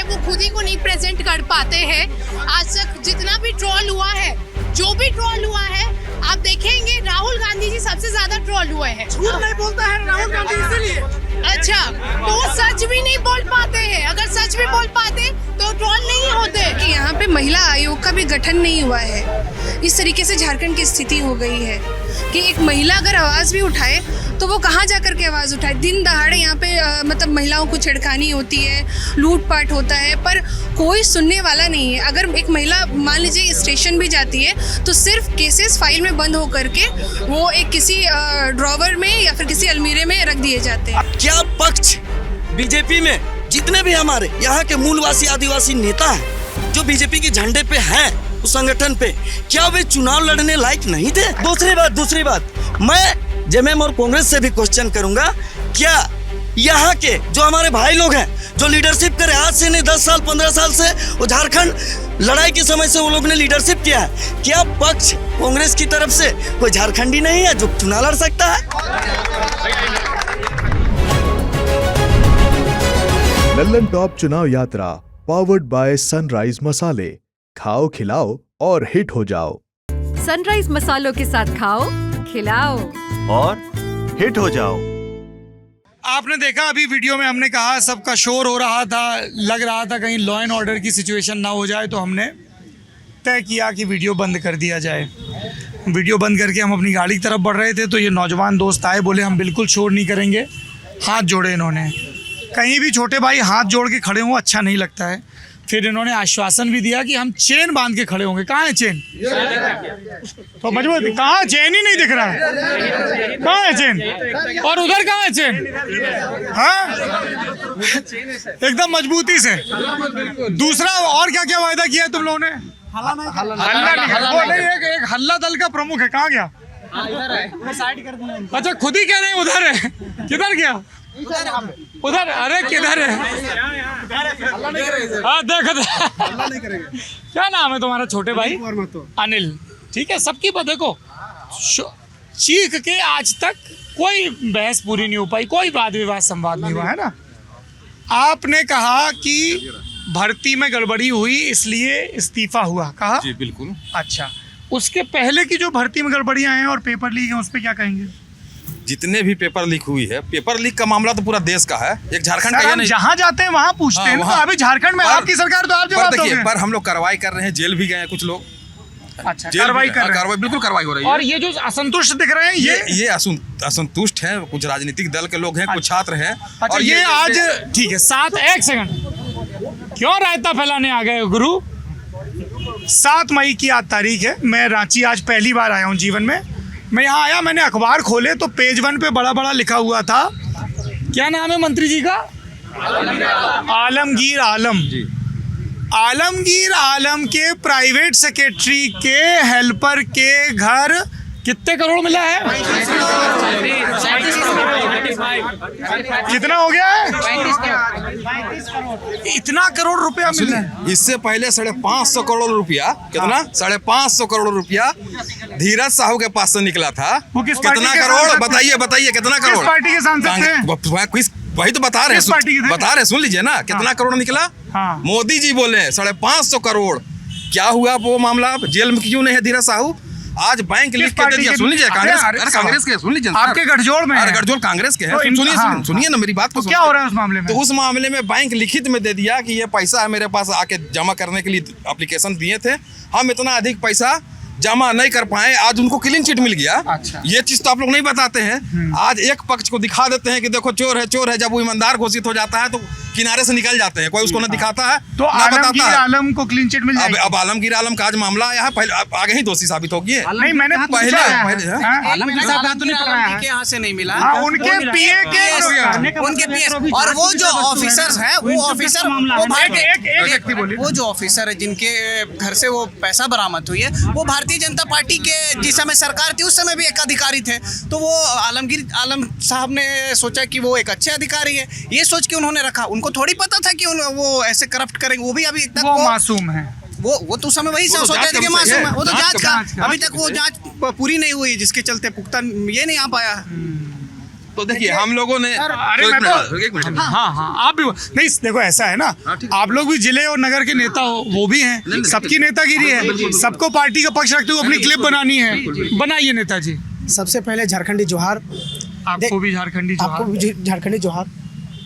वो खुद ही को नहीं प्रेजेंट कर पाते हैं। आज तक जितना भी ट्रोल हुआ है, जो भी ट्रोल हुआ है, आप देखेंगे राहुल गांधी जी सबसे ज्यादा ट्रोल हुए हैं। झूठ नहीं बोलता है राहुल गांधी, इसीलिए। अच्छा, तो वो सच भी नहीं बोल पाते हैं। अगर सच भी बोल पाते तो ट्रोल नहीं होते। कि यहाँ पे महिला आयोग का भी गठन नहीं हुआ है। इस तरीके से झारखंड की स्थिति हो गई है कि एक महिला अगर आवाज़ भी उठाए तो वो कहाँ जा कर के आवाज़ उठाए। दिन दहाड़े यहाँ पे मतलब महिलाओं को छेड़खानी होती है, लूटपाट होता है, पर कोई सुनने वाला नहीं है। अगर एक महिला मान लीजिए स्टेशन भी जाती है तो सिर्फ केसेस फाइल में बंद हो करके वो एक किसी ड्रॉवर में या फिर किसी अलमीरे में रख दिए जाते हैं। क्या पक्ष बीजेपी में जितने भी हमारे यहाँ के मूलवासी आदिवासी नेता हैं जो बीजेपी के झंडे पे हैं उस संगठन पे, क्या वे चुनाव लड़ने लायक नहीं थे? दूसरी बात मैं जेएमएम और कांग्रेस से भी क्वेश्चन करूंगा, क्या यहाँ के जो हमारे भाई लोग हैं जो लीडरशिप करे, आज से नहीं 10 साल 15 साल से वो झारखंड लड़ाई के समय से वो लोग ने लीडरशिप किया है, क्या पक्ष कांग्रेस की तरफ से कोई झारखंडी नहीं है जो चुनाव लड़ सकता है? लल्लन टॉप चुनाव यात्रा पावर्ड बाय सनराइज मसाले, खाओ खिलाओ और हिट हो जाओ। सनराइज मसालों के साथ खाओ खिलाओ और हिट हो जाओ। आपने देखा अभी वीडियो में हमने कहा सबका शोर हो रहा था, लग रहा था कहीं लॉ एंड ऑर्डर की सिचुएशन ना हो जाए, तो हमने तय किया कि वीडियो बंद कर दिया जाए। वीडियो बंद करके हम अपनी गाड़ी की तरफ बढ़ रहे थे तो ये नौजवान दोस्त आए, बोले हम बिल्कुल शोर नहीं करेंगे। हाथ जोड़े इन्होंने। कहीं भी छोटे भाई हाथ जोड़ के खड़े हों अच्छा नहीं लगता है। फिर इन्होंने आश्वासन भी दिया कि हम चेन बांध के खड़े होंगे। कहाँ है चेन? तो मजबूत, कहाँ चेन ही नहीं दिख रहा है। कहाँ है चेन? और उधर कहाँ है चेन? हाँ, एकदम मजबूती से। दूसरा और क्या क्या वायदा किया है तुम लोगों ने? हल्ला नहीं, एक हल्ला दल का प्रमुख है, कहाँ गया? अच्छा, खुद ही कह रहे हैं उधर है। किधर गया? उधर। अरे किधर है? हाँ देखो, क्या नाम है तुम्हारा छोटे भाई? अनिल। ठीक है, सबकी बात देखो, चीख के आज तक कोई बहस पूरी नहीं हो पाई, कोई वाद विवाद संवाद नहीं हुआ है ना। आपने कहा कि भर्ती में गड़बड़ी हुई इसलिए इस्तीफा हुआ, कहा? जी बिल्कुल। अच्छा, उसके पहले की जो भर्ती में गड़बड़ियां हैं और पेपर लीक है उस पर क्या कहेंगे? जितने भी पेपर लीक हुई है, पेपर लीक का मामला तो पूरा देश का है, एक झारखंड का नहीं। जहाँ जाते हैं वहाँ पूछते हैं ना। अभी झारखंड में आपकी सरकार तो आप जवाब दोगे। पर हम लोग कार्रवाई कर रहे हैं, जेल भी गए हैं कुछ लोग। अच्छा, कार्रवाई कर रहे हैं। कार्रवाई बिल्कुल कार्रवाई हो रही है। और ये जो असंतुष्ट दिख रहे हैं ये असंतुष्ट हैं, कुछ राजनीतिक दल के लोग हैं, कुछ छात्र हैं। अच्छा, ये आज ठीक है, 1 सेकंड, क्यों रायता फैलाने आ गए गुरु? 7 मई की आज तारीख है। मैं रांची आज पहली बार आया हूँ जीवन में। मैं यहाँ आया, मैंने अखबार खोले तो पेज 1 पे बड़ा बड़ा लिखा हुआ था, क्या नाम है मंत्री जी का? आलमगीर आलम। आलमगीर आलम के प्राइवेट सेक्रेटरी के हेल्पर के घर कितने करोड़ मिला है? कितना हो गया है? 35 इतना करोड़ रुपया मिला है। इससे पहले 550 करोड़ रुपया, कितना? 550 करोड़ रुपया धीरज साहू के पास से निकला था। वो किस कितना करोड़? बताइए कितना करोड़? किस पार्टी के सांसद थे? वही तो बता रहे हैं, सुन लीजिए ना। कितना करोड़ निकला? हाँ। मोदी जी बोले 550 करोड़। क्या हुआ वो मामला? जेल में क्यों नहीं है धीरज साहू? आज बैंक लिख के दे दिया। सुन लीजिए, कांग्रेस के, सुन लीजिए, आपके गठजोड़ में, गठजोड़ कांग्रेस के है। सुनिए ना मेरी बात को। क्या हो रहा है उस मामले में? तो उस मामले में बैंक लिखित में दे दिया कि ये पैसा है मेरे पास, आके जमा करने के लिए एप्लीकेशन दिए थे, हम इतना अधिक पैसा जमा नहीं कर पाए। आज उनको क्लीन चिट मिल गया। अच्छा। ये चीज तो आप लोग नहीं बताते हैं। आज एक पक्ष को दिखा देते हैं कि देखो चोर है, चोर है। जब वो ईमानदार घोषित हो जाता है तो किनारे से निकल जाते हैं, कोई उसको ना दिखाता है तो ना बताता है। आलम को क्लीन चिट मिल जाएगी। अब आलमगीर आलम का आज मामला आया है, पहले आगे ही दोषी साबित हो गए। नहीं, मैंने पहले आलमगीर साहब के यहाँ से नहीं मिला। उनके पीए के, उनके पीए, और वो जो ऑफिसर्स हैं, वो ऑफिसर, वो जो ऑफिसर है जिनके घर से वो पैसा बरामद हुई है, वो भारतीय जनता पार्टी के जिस समय सरकार थी उस समय भी एक अधिकारी थे। तो वो आलमगीर आलम साहब ने सोचा कि वो एक अच्छे अधिकारी है, ये सोच के उन्होंने रखा। उनको थोड़ी पता था कि वो ऐसे करप्ट करेंगे। वो भी अभी तक वो मासूम है। वो तो उस समय वही सोच रहे थे कि मासूम है। वो तो जांच का, अभी तक वो जांच पूरी नहीं हुई, जिसके चलते पुख्ता ये नहीं आ पाया। तो देखिए हम लोगों ने अरे तो मैं एक मिनट हाँ आप भी नहीं देखो ऐसा है ना, आप लोग भी जिले और नगर के नेता हो, वो भी हैं, सबकी नेतागिरी है, सबको पार्टी का पक्ष रखते हुए अपनी क्लिप बनानी है, बनाइए नेताजी। सबसे पहले झारखंडी जोहार। आपको भी झारखंडी जोहार। आपको भी झारखंडी जोहार।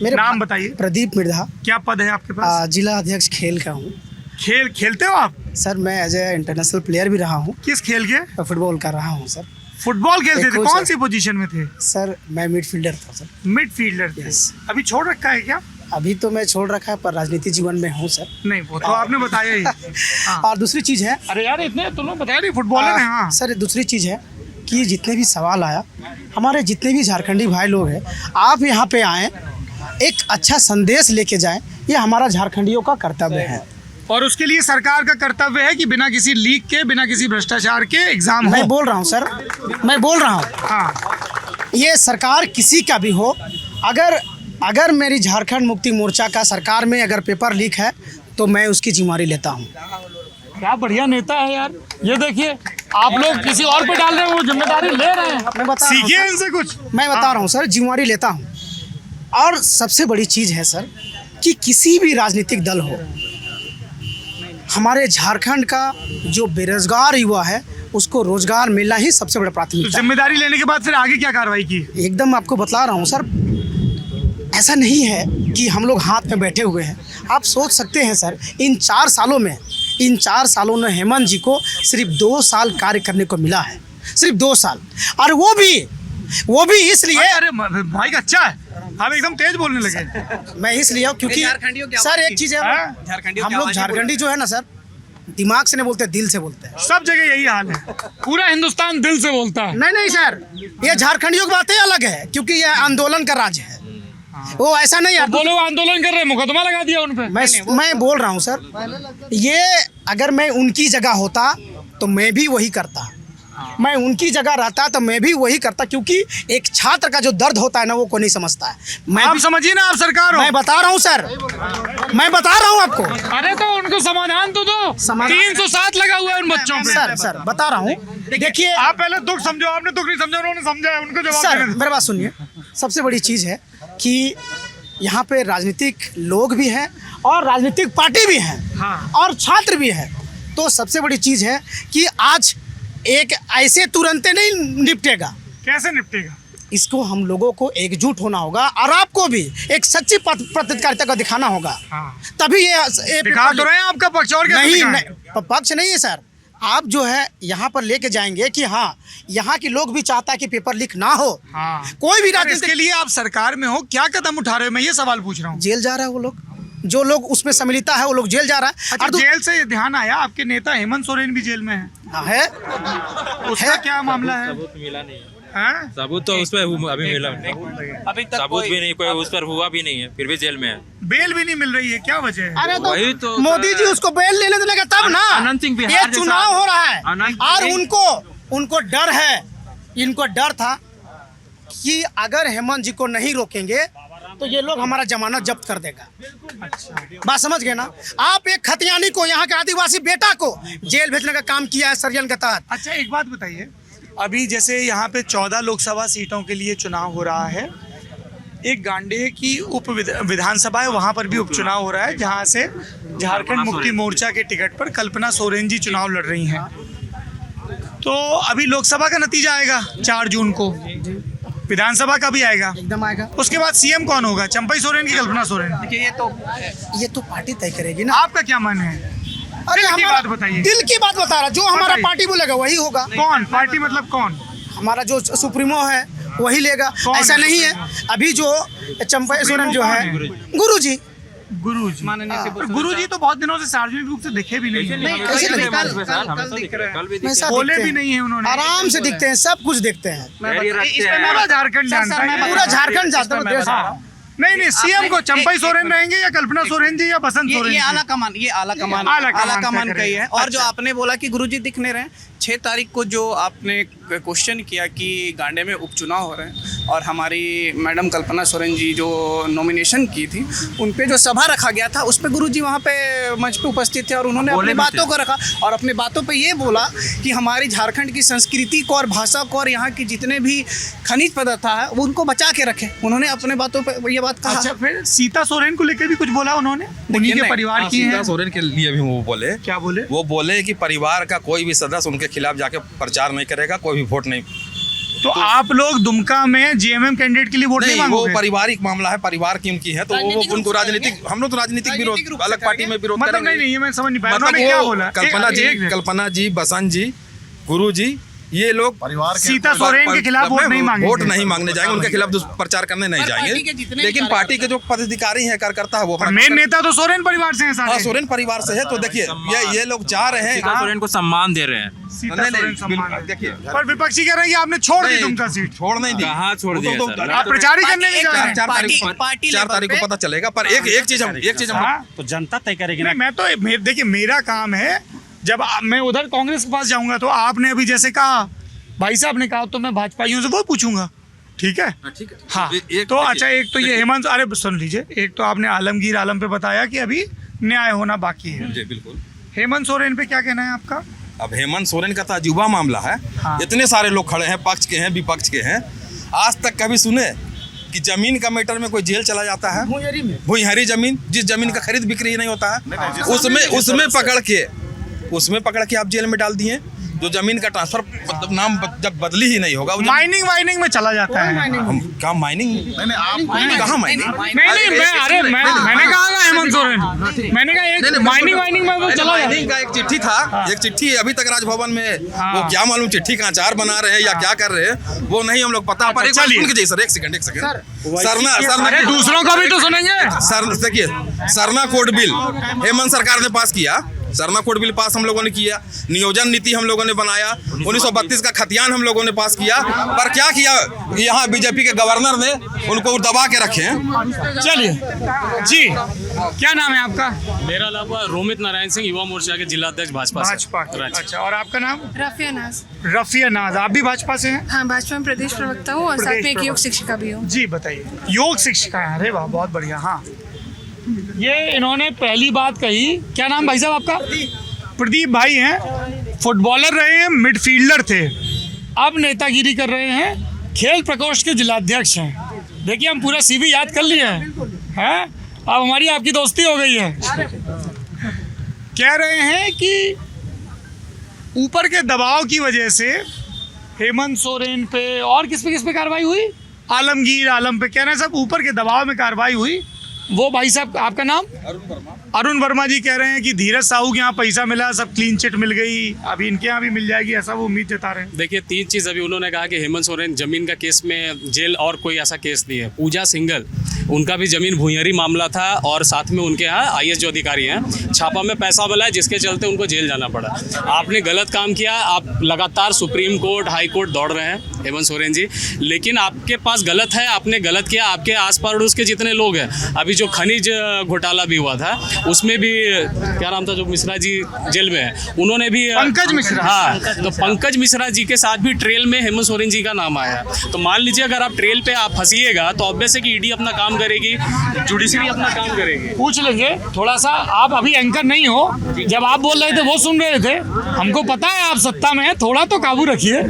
मेरे नाम बताइए। प्रदीप मिर्धा। क्या पद है आपके पास? जिला अध्यक्ष खेल का हूँ। खेलते हो आप? सर मैं एज ए इंटरनेशनल प्लेयर भी रहा हूँ। किस खेल के? फुटबॉल कर रहा हूँ सर। फुटबॉल खेलते थे? कौन सी पोजीशन में थे? सर मैं मिडफील्डर था सर। मिडफील्डर थे। अभी छोड़ रखा है क्या? अभी तो मैं छोड़ रखा है, पर राजनीति जीवन में हूँ सर। नहीं वो तो आपने बताया ही। और दूसरी चीज़ है, अरे यार इतने तुम लोग बताया नहीं, फुटबॉलर हैं। हाँ सर दूसरी चीज़ है कि जितने भी सवाल आया, हमारे जितने भी झारखंडी भाई लोग हैं, आप यहाँ पे आएँ, एक अच्छा संदेश लेके जाएं, ये हमारा झारखंडियों का कर्तव्य है। और उसके लिए सरकार का कर्तव्य है कि बिना किसी लीक के, बिना किसी भ्रष्टाचार के एग्जाम हो। मैं बोल रहा हूँ सर, मैं बोल रहा हूँ, हाँ ये सरकार किसी का भी हो, अगर मेरी झारखंड मुक्ति मोर्चा का सरकार में अगर पेपर लीक है तो मैं उसकी जिम्मेदारी लेता हूँ। क्या बढ़िया नेता है यार। ये देखिए आप लोग किसी और पे डाल रहे हैं, वो जिम्मेदारी ले रहे हैं। मैं बता रहा हूँ सीखिए सर, इनसे कुछ। मैं बता रहा हूँ सर, जिम्मेदारी लेता हूँ। और सबसे बड़ी चीज़ है सर कि किसी भी राजनीतिक दल हो, हमारे झारखंड का जो बेरोजगार युवा है उसको रोजगार मिलना ही सबसे बड़ा प्राथमिकता है। जिम्मेदारी लेने के बाद फिर आगे क्या कार्रवाई की? एकदम आपको बतला रहा हूँ सर, ऐसा नहीं है कि हम लोग हाथ में बैठे हुए हैं। आप सोच सकते हैं सर, इन 4 सालों में हेमंत जी को सिर्फ 2 साल कार्य करने को मिला है, सिर्फ 2 साल। और वो भी इसलिए, अरे माइक अच्छा है, आप एकदम तेज बोलने लगे। मैं इसलिए क्योंकि सर एक चीज़ है, हम लोग झारखंडी जो है ना सर, दिमाग से नहीं बोलते, दिल से बोलते हैं। सब जगह यही हाल है, पूरा हिंदुस्तान दिल से बोलता है। नहीं सर, ये झारखंडियों की बातें अलग है, क्योंकि ये आंदोलन का राज है। वो ऐसा नहीं है, वो लोग आंदोलन कर रहे हैं, मुकदमा लगा दिया उन पे। मैं बोल रहा हूँ सर, ये अगर मैं उनकी जगह होता तो मैं भी वही करता, मैं उनकी जगह रहता तो मैं भी वही करता, क्योंकि एक छात्र का जो दर्द होता है ना, वो को नहीं समझता है। आप समझिए ना, आप सरकार हो। मैं बता रहा हूँ सर, मैं बता रहा हूँ आपको। अरे तो उनको समाधान तो दो। 307 लगा हुआ है उन बच्चों पे। सर बता रहा हूँ, देखिए आप पहले दुख समझो, आपने दुख नहीं समझा, उन्होंने समझा है, उनको जवाब सर देना। मेरी बात सुनिए। सबसे बड़ी चीज़ है कि यहाँ पे राजनीतिक लोग भी हैं और राजनीतिक पार्टी भी हैं, हाँ। और छात्र भी हैं। तो सबसे बड़ी चीज़ है कि आज एक ऐसे तुरंत नहीं निपटेगा। कैसे निपटेगा? इसको हम लोगों को एकजुट होना होगा, और आपको भी एक सच्ची पत्रकारिता को दिखाना होगा। हाँ। तभी ये दिखा तो रहे हैं आपका पक्ष, और क्या नहीं, पक्ष नहीं है सर। आप जो है यहाँ पर लेके जाएंगे कि हाँ, यहाँ के लोग भी चाहता है कि पेपर लीक ना हो। हाँ। कोई भी राजनीति के लिए आप सरकार में हो, क्या कदम उठा रहे हो? मैं ये सवाल पूछ रहा हूँ। जेल जा रहा है वो लोग, जो लोग उसमें सम्मिलित है वो लोग जेल जा रहा है। अच्छा, जेल से ध्यान आया, आपके नेता हेमंत सोरेन भी जेल में है। उसका क्या मामला है? सबूत मिला नहीं है? सबूत तो उस पर अभी मिला नहीं, अभी तक सबूत भी नहीं, कोई उस पर हुआ भी नहीं है, फिर भी जेल में है। बेल भी नहीं मिल रही है, क्या वजह है? अरे वही तो मोदी जी उसको बेल लेने देगा तब ना। अनंत सिंह बिहार ये जैसा- चुनाव हो रहा है, अनंत और सिंह- उनको डर है, इनको डर था कि अगर हेमंत जी को नहीं रोकेंगे तो ये लोग हमारा जमानत जब्त कर देगा। बात समझ गए ना आप? एक खतियानी को, यहाँ के आदिवासी बेटा को जेल भेजने का काम किया है षड्यंत्र के तहत। अच्छा एक बात बताइए, अभी जैसे यहाँ पे 14 लोकसभा सीटों के लिए चुनाव हो रहा है, एक गांडेय की उप विधानसभा है, वहाँ पर भी उपचुनाव हो रहा है, जहाँ से झारखंड मुक्ति मोर्चा के टिकट पर कल्पना सोरेन जी चुनाव लड़ रही हैं। तो अभी लोकसभा का नतीजा आएगा 4 जून को, विधानसभा का भी आएगा, एकदम आएगा। उसके बाद सीएम कौन होगा? चंपई सोरेन की कल्पना सोरेन? देखिए ये तो पार्टी तय करेगी ना। आपका क्या मन है? अरे दिल की हमारा बात बताइए। दिल की बात बता रहा, जो हमारा बताइए। पार्टी बोलेगा वही होगा। कौन पार्टी मतलब कौन? हमारा जो सुप्रीमो है वही लेगा। कौन ऐसा है नहीं है, अभी जो चंपई सोरेन जो है, गुरुजी गुरुजी तो बहुत दिनों से सार्वजनिक रूप से दिखे भी नहीं है। कैसे कल भी वैसा बोले दिखते भी हैं। नहीं है उन्होंने। आराम से दिखते हैं, सब कुछ देखते हैं। पूरा झारखंड जानता है। पूरा झारखंड जानता है, देश। नहीं सीएम को चंपई सोरेन रहेंगे या कल्पना सोरेन जी या बसंत सोरेन ये जी? आला कमान आला कमान का ही है। और जो अच्छा। आपने बोला कि गुरुजी दिखने रहे, 6 तारीख को जो आपने क्वेश्चन किया कि गांडे में उपचुनाव हो रहे हैं और हमारी मैडम कल्पना सोरेन जी जो नॉमिनेशन की थी उन पे जो सभा रखा गया था उस पे गुरुजी वहाँ पे मंच पे उपस्थित थे और उन्होंने अपनी बातों को रखा और अपनी बातों पे ये बोला कि हमारी झारखंड की संस्कृति को और भाषा को और यहाँ की जितने भी खनिज पदार्थ है वो उनको बचा के रखे। उन्होंने अपने बातों पे ये बात कहा। अच्छा, फिर सीता सोरेन को लेकर भी कुछ बोला उन्होंने, उन्हीं के परिवार की सीता है। सोरेन के लिए भी वो बोले, क्या बोले? वो बोले कि परिवार का कोई भी सदस्य उनके खिलाफ जाके प्रचार नहीं करेगा, कोई भी वोट नहीं। तो आप लोग दुमका में जीएमएम कैंडिडेट के लिए वोट नहीं वो मांगोगे? पारिवारिक मामला है, परिवार की उनकी है, तो वो उनको राजनीतिक, हम लोग तो राजनीतिक विरोध, अलग पार्टी में विरोध मतलब करेंगे। नहीं, ये मैं समझ नहीं पाया, मतलब उन्होंने क्या बोला? कल्पना जी, बसंत जी, गुरु जी, ये लोग सीता सोरेन के खिलाफ वोट नहीं मांगेंगे। वोट नहीं मांगने जाएंगे, उनके खिलाफ प्रचार करने नहीं जाएंगे। लेकिन पार्टी के जो पदाधिकारी हैं, कार्यकर्ता है, वो मेन नेता तो सोरेन परिवार से हैं सारे। हाँ, सोरेन परिवार से है। तो देखिए ये लोग चाह रहे हैं, सीता सोरेन को सम्मान दे रहे हैं। सीता सोरेन सम्मान है। देखिए, पर विपक्षी कह रहे हैं कि आपने छोड़ दी दुमका सीट। छोड़ नहीं दी, कहाँ छोड़ दिया सर? आप प्रचार ही करने नहीं जा रहे हैं। 4 तारीख को पता चलेगा। पर एक चीज हम हाँ? तो जनता तय करेगी नहीं, मैं तो देखिए मेरा काम है, जब मैं उधर कांग्रेस के पास जाऊंगा तो आपने अभी जैसे कहा, भाई साहब ने कहा, तो मैं भाजपाइयों से वो पूछूंगा, ठीक है? ठीक है। हाँ, तो अच्छा, एक तो ये हेमंत, अरे सुन लीजिए, एक तो आपने आलमगीर आलम पे बताया कि अभी न्याय होना बाकी है। जी बिल्कुल। हेमंत सोरेन पे क्या कहना है आपका? अब हेमंत सोरेन का तो अजूबा मामला है। हाँ। इतने सारे लोग खड़े हैं, पक्ष के हैं, विपक्ष के हैं, आज तक कभी सुने कि जमीन का मैटर में कोई जेल चला जाता है? भुइंहरी जमीन, जिस जमीन का खरीद बिक्री नहीं होता है, उसमें पकड़ के आप जेल में डाल दिए। जो जमीन का ट्रांसफर मतलब नाम जब बदली ही नहीं होगा, माइनिंग में चला जाता है। हम कहाँ माइनिंग? कहाँ माइनिंग? मैंने कहा हेमंत सोरेन, मैंने कहा एक माइनिंग में वो चला जाता है। का एक चिट्ठी था, एक चिट्ठी अभी तक राजभवन में, वो क्या मालूम चिट्ठी का अचार बना रहे हैं या क्या कर रहे हैं, वो नहीं हम लोग पता। पर एक बार सुन के जाइए सर, एक सेकंड सरना, दूसरों का भी तो सुनेंगे सर। देखिए, सरना कोड बिल हेमंत सरकार ने पास किया, सरना कोड बिल पास हम लोगों ने किया, नियोजन नीति हम लोगों ने बनाया, 1932 का खतियान हम लोगों ने पास किया। पर क्या किया यहाँ बीजेपी के गवर्नर ने? उनको दबा के रखे हैं। चलिए जी, क्या नाम है आपका? मेरा नाम रोमित नारायण सिंह, युवा मोर्चा के जिलाध्यक्ष भाजपा। अच्छा, और आपका नाम? रफिया नाज। रफिया नाज, आप भी भाजपा से हैं? हाँ, भाजपा में प्रदेश प्रवक्ता हूँ और साथ में एक योग शिक्षिका भी हूँ। जी बताइए। योग शिक्षिका है, अरे वाह, बहुत बढ़िया। हाँ, ये इन्होंने पहली बात कही, क्या नाम भाई साहब आपका? प्रदीप भाई हैं, फुटबॉलर रहे हैं, मिडफील्डर थे, अब नेतागिरी कर रहे हैं, खेल प्रकोष्ठ के जिलाध्यक्ष हैं। देखिए, हम पूरा सीवी याद कर लिए हैं, अब हमारी आपकी दोस्ती हो गई है। कह रहे हैं कि ऊपर के दबाव की वजह से हेमंत सोरेन पे और किस पे कार्रवाई हुई? आलमगीर आलम पे। कह रहे हैं सब ऊपर के दबाव में कार्रवाई हुई। वो भाई साहब, आपका नाम? अरुण वर्मा जी कह रहे हैं कि धीरज साहू के यहाँ पैसा मिला, सब क्लीन चिट मिल गई, अभी इनके यहाँ भी मिल जाएगी, ऐसा वो उम्मीद जता रहे हैं। देखिए, 3 चीज़ अभी उन्होंने कहा कि हेमंत सोरेन जमीन का केस में जेल, और कोई ऐसा केस नहीं है। पूजा सिंघल, उनका भी जमीन भुइंहरी मामला था और साथ में उनके यहाँ IAS जो अधिकारी हैं, छापा में पैसा मिला है, जिसके चलते उनको जेल जाना पड़ा। आपने गलत काम किया, आप लगातार सुप्रीम कोर्ट, हाई कोर्ट दौड़ रहे हैं हेमंत सोरेन जी, लेकिन आपके पास गलत है, आपने गलत किया। आपके आस पड़ोस के जितने लोग हैं, अभी जो खनिज घोटाला भी हुआ था, उसमें भी क्या नाम था, जो मिश्रा जी जेल में है, उन्होंने भी पंकज मिश्रा। हाँ, तो पंकज मिश्रा जी के साथ भी ट्रेल में हेमंत सोरेन जी का नाम आया। तो मान लीजिए, अगर आप ट्रेल पे आप फंसिएगा तो ऑब्वियस है कि ईडी अपना काम करेगी, जुडिशरी अपना काम करेगी। पूछ लेंगे थोड़ा सा, आप अभी एंकर नहीं हो, जब आप बोल रहे थे वो सुन रहे थे, हमको पता है आप सत्ता में है, थोड़ा तो काबू रखिए।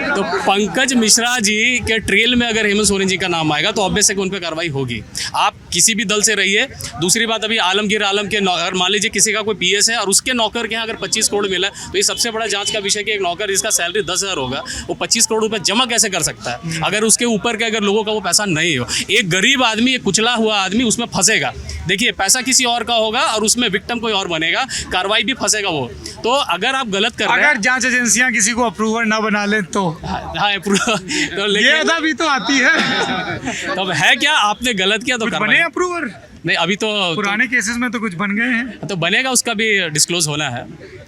तो पंकज मिश्रा जी के ट्रेल में अगर हेमंत सोरेन जी का नाम आएगा तो ऑब्वियस है कि उन पर कार्रवाई होगी। आप किसी भी दल से रहिए। दूसरी बात, अभी आलमगीर आलम के अगर मान लीजिए किसी का कोई PS है और उसके नौकर के यहाँ अगर 25 करोड़ मिला, तो ये सबसे बड़ा जांच का विषय कि एक नौकर जिसका सैलरी 10,000 होगा, वो 25 करोड़ रुपए जमा कैसे कर सकता है, अगर उसके ऊपर के अगर लोगों का वो पैसा नहीं हो। एक गरीब आदमी, एक कुचला हुआ आदमी उसमें फंसेगा। देखिए, पैसा किसी और का होगा और उसमें विक्टिम कोई और बनेगा, कार्रवाई भी फंसेगा वो। तो अगर आप गलत कर रहे हैं, अगर जांच एजेंसियां किसी को अप्रूवर ना बना लें तो हाँ, तो ये अदा भी तो आती है। तब है क्या, आपने गलत किया तो बने अप्रूवर नहीं, अभी तो पुराने केसेस में तो कुछ बन गए हैं, तो बनेगा, उसका भी डिस्क्लोज होना है।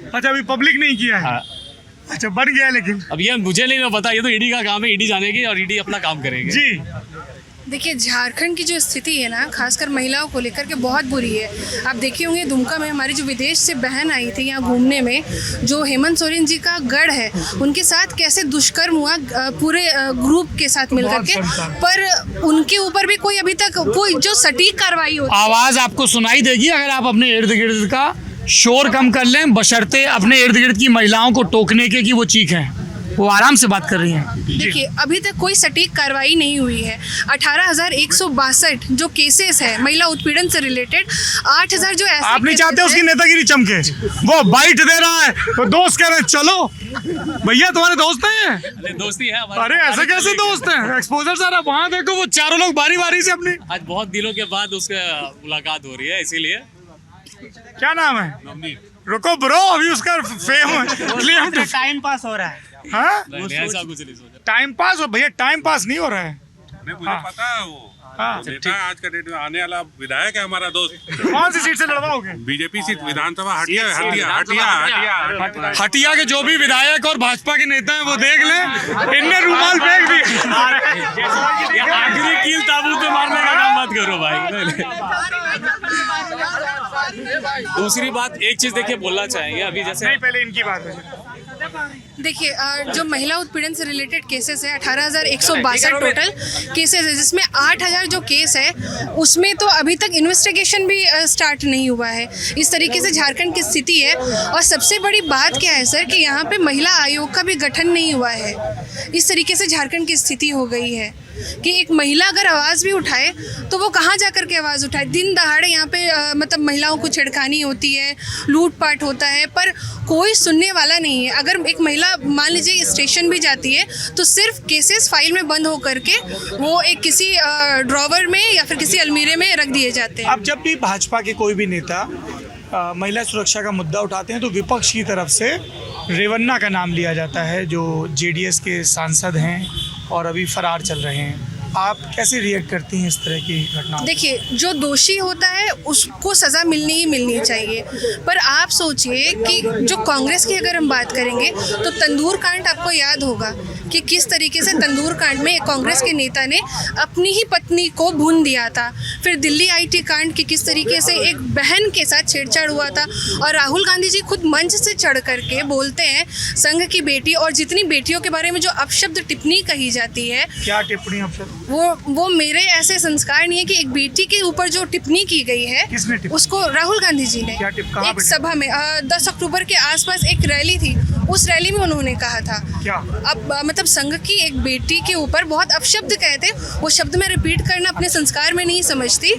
अच्छा, अभी पब्लिक नहीं किया है। हाँ। अच्छा, बन गया, लेकिन अब ये मुझे नहीं पता, ये तो ईडी का काम है, ईडी जानेगी और ईडी अपना काम करेगी। जी देखिए, झारखंड की जो स्थिति है ना, खासकर महिलाओं को लेकर के बहुत बुरी है। आप देखे होंगे दुमका में हमारी जो विदेश से बहन आई थी यहाँ घूमने में, जो हेमंत सोरेन जी का गढ़ है, उनके साथ कैसे दुष्कर्म हुआ पूरे ग्रुप के साथ मिलकर के, पर उनके ऊपर भी कोई अभी तक कोई जो सटीक कार्रवाई होती है। आवाज़ आपको सुनाई देगी अगर आप अपने इर्द गिर्द का शोर कम कर लें, बशर्ते अपने इर्द गिर्द की महिलाओं को टोकने के कि वो चीखें। वो आराम से बात कर रही हैं। देखिए, अभी तक कोई सटीक कार्रवाई नहीं हुई है। 18,162 जो केसेस है महिला उत्पीड़न से रिलेटेड, 8,000 जो ऐसे आप नहीं चाहते उसकी नेतागिरी चमके, वो बाइट दे रहा है तो दोस्त कह रहे हैं चलो भैया तुम्हारे दोस्त हैं। दोस्ती है हमारी। अरे ऐसे कैसे दोस्त हैं? एक्सपोजर सारा वहाँ देखो, वो चारों लोग बारी बारी से अपनी। आज बहुत दिनों के बाद उसका मुलाकात हो रही है, इसीलिए। क्या नाम है? रुको ब्रो, अभी उसका फेम टाइम पास हो रहा है। हाँ, नहीं, ऐसा कुछ नहीं सोचा। टाइम पास हो भैया, टाइम पास नहीं हो रहा है। मुझे पता है वो हाँ, नेता आज का डेट में आने वाला विधायक है हमारा दोस्त। कौन सी सीट से लड़वाओगे? बीजेपी सीट विधानसभा हटिया। हटिया के जो भी विधायक और भाजपा के नेता हैं वो देख लें, इनने रुमाल फेंक दिए। आखिरी कील ताबूत में मारने का काम मत करो भाई। दूसरी बात, एक चीज देखिए बोलना चाहेंगे अभी, जैसे नहीं, पहले इनकी बात है। देखिए, जो महिला उत्पीड़न से रिलेटेड केसेस है 18,162 टोटल केसेस है, जिसमें 8,000 जो केस है उसमें तो अभी तक इन्वेस्टिगेशन भी स्टार्ट नहीं हुआ है। इस तरीके से झारखंड की स्थिति है। और सबसे बड़ी बात क्या है सर कि यहाँ पे महिला आयोग का भी गठन नहीं हुआ है। इस तरीके से झारखंड की स्थिति हो गई है कि एक महिला अगर आवाज़ भी उठाए तो वो कहाँ जा कर के आवाज़ उठाए। दिन दहाड़े यहाँ पे मतलब महिलाओं को छेड़खानी होती है, लूटपाट होता है, पर कोई सुनने वाला नहीं है। अगर एक महिला मान लीजिए स्टेशन भी जाती है तो सिर्फ केसेस फाइल में बंद हो करके वो एक किसी ड्रॉवर में या फिर किसी अलमीरे में रख दिए जाते हैं। अब जब भी भाजपा के कोई भी नेता महिला सुरक्षा का मुद्दा उठाते हैं तो विपक्ष की तरफ से रेवन्ना का नाम लिया जाता है, जो जेडीएस के सांसद हैं और अभी फरार चल रहे हैं। आप कैसे रिएक्ट करती हैं इस तरह की घटनाओं? देखिए, जो दोषी होता है उसको सज़ा मिलनी ही मिलनी चाहिए। पर आप सोचिए कि जो कांग्रेस की अगर हम बात करेंगे तो तंदूर कांड आपको याद होगा कि किस तरीके से तंदूर कांड में कांग्रेस के नेता ने अपनी ही पत्नी को भून दिया था। फिर दिल्ली आईटी कांड की किस तरीके से एक बहन के साथ छेड़छाड़ हुआ था। और राहुल गांधी जी खुद मंच से चढ़ करके बोलते हैं संघ की बेटी और जितनी बेटियों के बारे में जो अपशब्द टिप्पणी कही जाती है। क्या टिप्पणी अपशब्द? वो मेरे ऐसे संस्कार नहीं है कि एक बेटी के ऊपर जो टिप्पणी की गई है। किसने टिप्पणी? उसको राहुल गांधी जी ने एक सभा में 10 अक्टूबर के आसपास एक रैली थी, उस रैली में उन्होंने कहा था क्या? अब मतलब संघ की एक बेटी के ऊपर बहुत अपशब्द कहते, वो शब्द मैं रिपीट करना अपने संस्कार में नहीं समझती,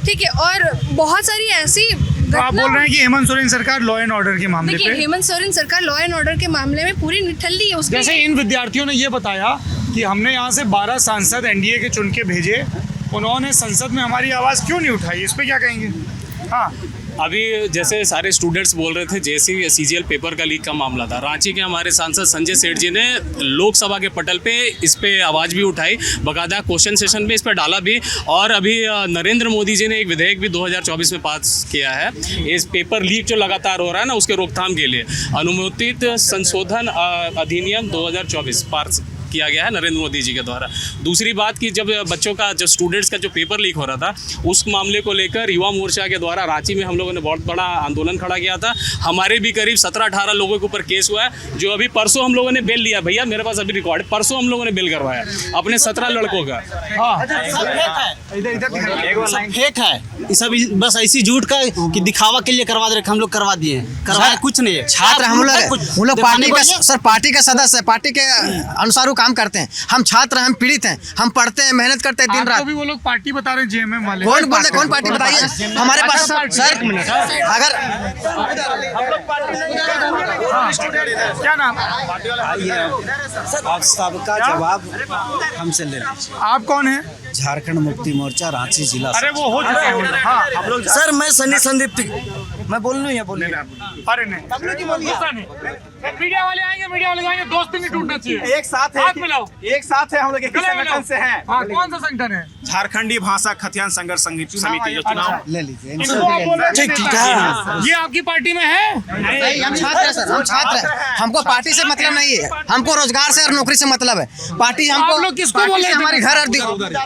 ठीक है। और बहुत सारी ऐसी आप बोल रहे हैं कि हेमंत सोरेन सरकार लॉ एंड ऑर्डर के मामले पे, हेमंत सोरेन सरकार लॉ एंड ऑर्डर के मामले में पूरी निठल्ली है उसकी। जैसे इन विद्यार्थियों ने ये बताया कि हमने यहाँ से 12 सांसद एनडीए के चुन के भेजे, उन्होंने संसद में हमारी आवाज़ क्यों नहीं उठाई, इस पे क्या कहेंगे? हाँ, अभी जैसे सारे स्टूडेंट्स बोल रहे थे, जैसे CGL पेपर का लीक का मामला था, रांची के हमारे सांसद संजय सेठ जी ने लोकसभा के पटल पे इस पे आवाज़ भी उठाई, बाकायदा क्वेश्चन सेशन में इस पर डाला भी। और अभी नरेंद्र मोदी जी ने एक विधेयक भी 2024 में पास किया है, इस पेपर लीक जो लगातार हो रहा है ना उसके रोकथाम के लिए अनुमोदित संशोधन अधिनियम 2024 पास किया गया है नरेंद्र मोदी जी के द्वारा। दूसरी बात कि जब बच्चों का जो स्टूडेंट्स का जो पेपर लीक हो रहा था उस मामले को लेकर युवा मोर्चा के द्वारा रांची में हम लोगों ने बहुत बड़ा आंदोलन खड़ा किया था। हमारे भी करीब 17-18 लोगों के ऊपर केस हुआ है, जो अभी परसों हम लोगों ने बेल लिया। भैया मेरे पास अभी रिकॉर्ड है, परसों हम लोगों ने बेल करवाया अपने 17 लड़कों का। हाँ, फेक है ये सब, बस ऐसी झूठ का कि दिखावा के लिए करवा दे, हम लोग करवा दिए, करवाया कुछ नहीं है। छात्र हम लोग पार्टी का सर, पार्टी का सदस्य है, पार्टी के अनुसार काम करते हैं। हम छात्र हैं, हम पीड़ित हैं, हम पढ़ते हैं, मेहनत करते हैं दिन रात। भी वो लोग पार्टी बता रहे हैं जेएमएम वाले। कौन बोलते, कौन पार्टी बताइए हमारे पास सर। अगर क्या नाम? आप सबका जवाब हमसे ले लीजिए। आप कौन है? झारखंड मुक्ति मोर्चा रांची जिला। अरे वो हो चुका है। हाँ, हम लोग सर मैं सनी संदीप मैं बोल लूँ या बोलिए? अरे नहीं, गुस्सा नहीं। मीडिया वाले आएंगे, मीडिया वाले आएंगे, दोस्ती नहीं टूटना चाहिए। एक साथ है, हाथ मिलाओ। एक साथ है, हम लोग एक ही गले संगठन मिलाओ। से हैं। हाँ, कौन सा संगठन है? झारखंडी भाषा खतियान संघर्ष समिति जो चुनाव ले लीजिए। इनको आप बोल रहे हैं ये आपकी पार्टी में है? हम छात्र हैं सर, हम छात्र हैं। हमको पार्टी से मतलब नहीं है, हमको रोजगार से और नौकरी से मतलब है। पार्टी हमको, आप लोग किसको पार्टी बोल रहे से हैं? हमारी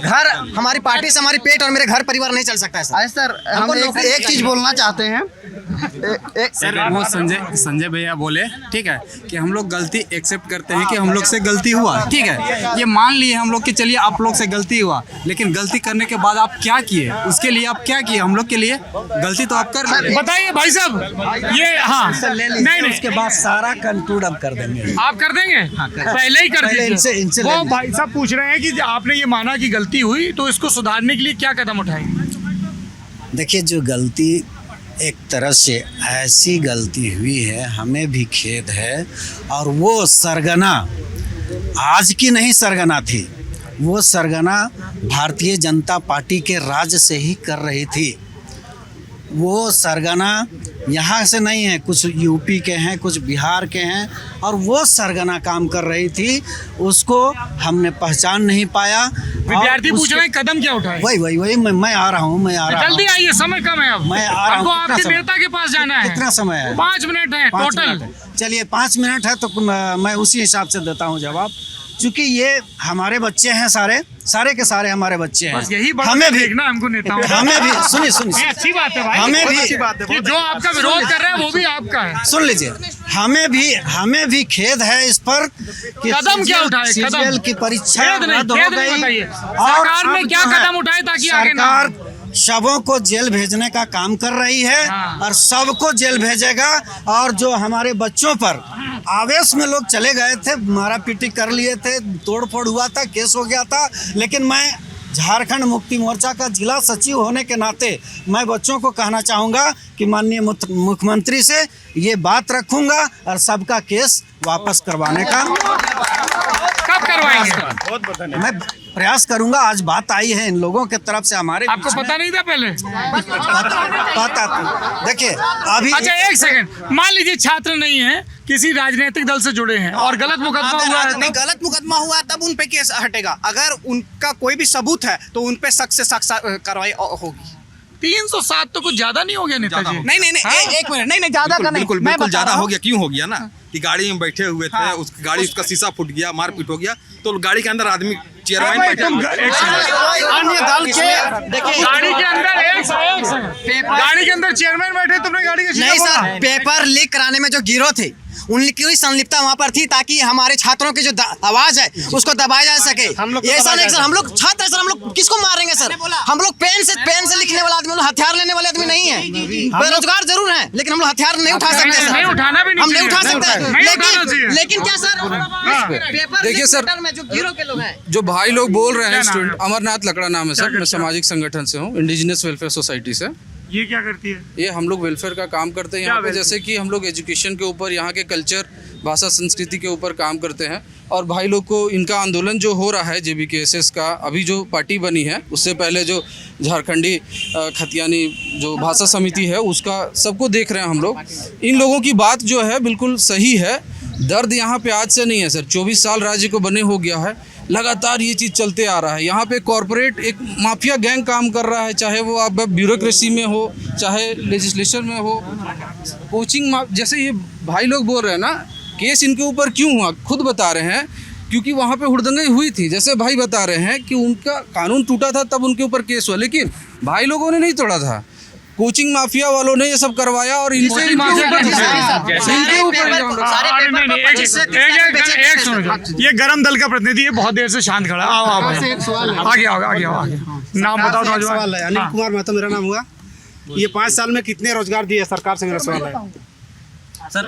घर हमारी पार्टी से हमारी पेट और मेरे घर परिवार नहीं चल सकता है सर। सर हमको एक चीज बोलना चाहते हैं। सर वो संजय भैया बोले, ठीक है, कि हम लोग गलती एक्सेप्ट करते हैं कि हम लोग से गलती हुआ, ठीक है, ये मान लिए हम लोग कि चलिए आप लोग से गलती हुआ, लेकिन गलती करने के बाद आप क्या किए, उसके लिए आप क्या किए? हम लोग के लिए गलती तो आप कर रहे हैं। बताइए भाई साहब, ये हाँ नहीं उसके बाद सारा कंक्लूड हम कर देंगे। आप कर देंगे? पहले ही कर दीजिए। इनसे वो भाई साहब पूछ रहे हैं कि आपने ये माना कि गलती हुई, तो इसको सुधारने के लिए क्या कदम उठाएंगे? देखिए, जो गलती एक तरह से ऐसी गलती हुई है, हमें भी खेद है। और वो सरगना आज की नहीं सरगना थी, वो सरगना भारतीय जनता पार्टी के राज से ही कर रही थी। वो सरगना यहाँ से नहीं है, कुछ यूपी के हैं, कुछ बिहार के हैं, और वो सरगना काम कर रही थी, उसको हमने पहचान नहीं पाया। विद्यार्थी पूछ रहे हैं कदम क्या उठाए? वही मैं आ रहा हूँ, जल्दी आइए, समय कम है अब। मैं आ रहा हूँ। आपको आपके नेता के पास जाना है। कितना समय है? 5 मिनट है टोटल। चलिए 5 मिनट है तो मैं उसी हिसाब से देता हूँ जवाब, क्योंकि ये हमारे बच्चे हैं, सारे के सारे हमारे बच्चे हैं। बस यही बात हमें भी देखना हमको नेताओं, हमें भी सुनिए अच्छी बात है भाई, हमें भी अच्छी बात है। कि जो आपका विरोध कर रहा है वो भी आपका है। सुन लीजिए, हमें भी खेद है इस पर कि कदम क्या उठाए? CGL की परीक्षा रद्द हो गई। सरकार ने क्या कदम उठाए ताकि आगे ना? सरकार शवों को जेल भेजने का काम कर रही है, और सबको जेल भेजेगा। और जो हमारे बच्चों पर आवेश में लोग चले गए थे, मारा पीटी कर लिए थे, तोड़ फोड़ हुआ था, केस हो गया था, लेकिन मैं झारखंड मुक्ति मोर्चा का जिला सचिव होने के नाते मैं बच्चों को कहना चाहूँगा कि माननीय मुख्यमंत्री से ये बात रखूँगा और सबका केस वापस करवाने का कब करवाएंगे? मैं प्रयास करूंगा। आज बात आई है इन लोगों के तरफ से हमारे, आपको पता नहीं था पहले? पता था। देखिए अभी अच्छा एक सेकंड, मान लीजिए छात्र नहीं है, किसी राजनीतिक दल से जुड़े हैं और गलत मुकदमा हुआ है, नहीं गलत मुकदमा हुआ तब उन पे केस हटेगा। अगर उनका कोई भी सबूत है तो उन पे सख्त से सख्त कार्रवाई होगी। 307 तो कुछ ज्यादा नहीं हो गया नेताजी? नहीं एक मिनट, नहीं ज्यादा का नहीं, बिल्कुल ज्यादा हो गया। क्यों हो गया ना कि गाड़ी में बैठे हुए थे, उस गाड़ी उसका शीशा फूट गया, मारपीट हो गया, तो गाड़ी के अंदर आदमी चेयरमैन बैठे अन्य दल के देखिए गाड़ी के अंदर गाड़ी के अंदर चेयरमैन बैठे, तुमने गाड़ी का नहीं सर, पेपर लीक कराने में जो गिरोह थे उनकी संलिप्तता वहाँ पर थी, ताकि हमारे छात्रों की जो आवाज है उसको दबाया जा सके। ऐसा नहीं सर, हम लोग छात्र हैं सर, हम लोग किसको मारेंगे सर? हम लोग पेन से लिखने वाला आदमी, हथियार लेने वाले आदमी नहीं है। बेरोजगार जरूर है, लेकिन हम लोग हथियार नहीं उठा सकते सर। नहीं उठाना भी नहीं, हम नहीं उठा सकते। लेकिन क्या सर, पेपर देखिए सर, में जो गिरोह के लोग हैं, जो भाई लोग बोल रहे हैं, स्टूडेंट अमरनाथ लकड़ा नाम है सर, मैं सामाजिक संगठन से हूँ, इंडिजिनस वेलफेयर सोसाइटी से। ये क्या करती है? ये हम लोग वेलफेयर का काम करते हैं यहाँ पे, जैसे कि हम लोग एजुकेशन के ऊपर, यहाँ के कल्चर, भाषा, संस्कृति के ऊपर काम करते हैं। और भाई लोग को इनका आंदोलन जो हो रहा है JBKSS का, अभी जो पार्टी बनी है, उससे पहले जो झारखंडी खतियानी जो भाषा समिति है, उसका सबको देख रहे हैं हम लोग। इन लोगों की बात जो है बिल्कुल सही है। दर्द यहाँ पे आज से नहीं है सर, 24 साल राज्य को बने हो गया है, लगातार ये चीज़ चलते आ रहा है। यहाँ पे कॉरपोरेट एक माफिया गैंग काम कर रहा है, चाहे वो आप ब्यूरोक्रेसी में हो, चाहे लेजिस्लेशन में हो, कोचिंग जैसे ये भाई लोग बोल रहे हैं ना, केस इनके ऊपर क्यों हुआ, खुद बता रहे हैं, क्योंकि वहाँ पे हुड़दंगी हुई थी। जैसे भाई बता रहे हैं कि उनका कानून टूटा था तब उनके ऊपर केस हुआ, लेकिन भाई लोगों ने नहीं तोड़ा था, कोचिंग माफिया वालों ने ये सब कांड करवाया। और इनसे ये गरम दल का प्रतिनिधि है, बहुत देर से शांत खड़ा। आओ आगे नाम बताओ। सवाल है, अनिल कुमार महतो मेरा नाम हुआ। ये 5 साल में कितने रोजगार दिए सरकार से, मेरा सवाल है सर।